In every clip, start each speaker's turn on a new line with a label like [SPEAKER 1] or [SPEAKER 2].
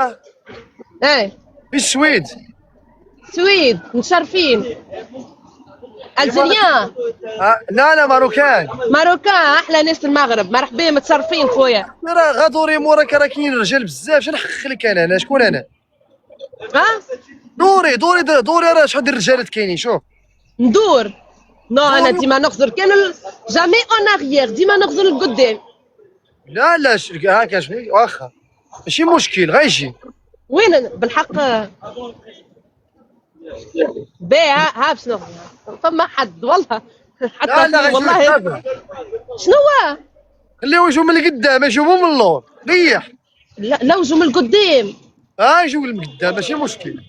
[SPEAKER 1] ايه
[SPEAKER 2] في السويد.
[SPEAKER 1] سويد مشرفين. الجيريان
[SPEAKER 2] لا لا ماروكان.
[SPEAKER 1] ماروكان احلى ناس المغرب، مرحبا متشرفين خويا.
[SPEAKER 2] راه غادوري موراك راه كاين رجال بزاف، شنو نحخلك انا شكون انا؟
[SPEAKER 1] ها
[SPEAKER 2] دوري راه شحال ديال الرجالات كاينين شوف.
[SPEAKER 1] ندور. نو انا
[SPEAKER 2] دوري.
[SPEAKER 1] ديما نخزر كان جامي اون اغيير، ديما نخزر لقدام.
[SPEAKER 2] لا لا هاكا شوي واخا ماشي مشكل غيجي.
[SPEAKER 1] وين بالحق باع ها شنو فما حد والله
[SPEAKER 2] لا
[SPEAKER 1] حتى
[SPEAKER 2] لا
[SPEAKER 1] في
[SPEAKER 2] غيجي
[SPEAKER 1] والله.
[SPEAKER 2] دابا.
[SPEAKER 1] شنو هو؟
[SPEAKER 2] خليهم يجوا من القدام يشوفوا من اللور ريح.
[SPEAKER 1] لا لوجوا من القدام.
[SPEAKER 2] يجوا من القدام ماشي مشكل.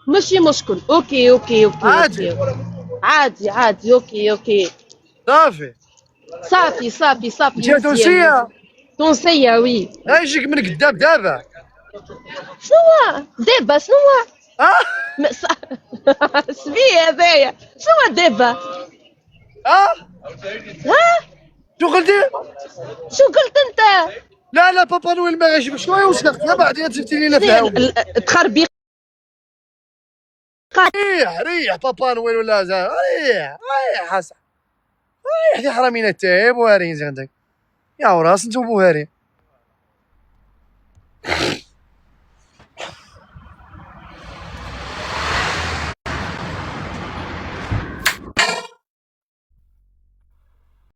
[SPEAKER 1] ماشي مشكل. اوكي اوكي اوكي
[SPEAKER 2] عادي.
[SPEAKER 1] اوكي عادي عادي اوكي اوكي.
[SPEAKER 2] صافي.
[SPEAKER 1] صافي صافي صافي
[SPEAKER 2] انت
[SPEAKER 1] مزيان مزيان.
[SPEAKER 2] تونسية.
[SPEAKER 1] تونسية وي.
[SPEAKER 2] يجيك من قدام دابا.
[SPEAKER 1] شنو هو؟ دابا شنو هو؟
[SPEAKER 2] اه
[SPEAKER 1] شبيه هذايا؟ شنو هو دابا؟
[SPEAKER 2] اه
[SPEAKER 1] ها؟
[SPEAKER 2] شو قلتي؟
[SPEAKER 1] شو قلت انت؟
[SPEAKER 2] لا لا بابا نويل ما غيجيب شويه وسلخت يا بعدين جبتي لينا في الهواء.
[SPEAKER 1] تخربيق.
[SPEAKER 2] ريح بابا نويل ولا ريح حسن. ريح دي حرامينا تايب وهارين عندك يا وراس انتو بوهارين.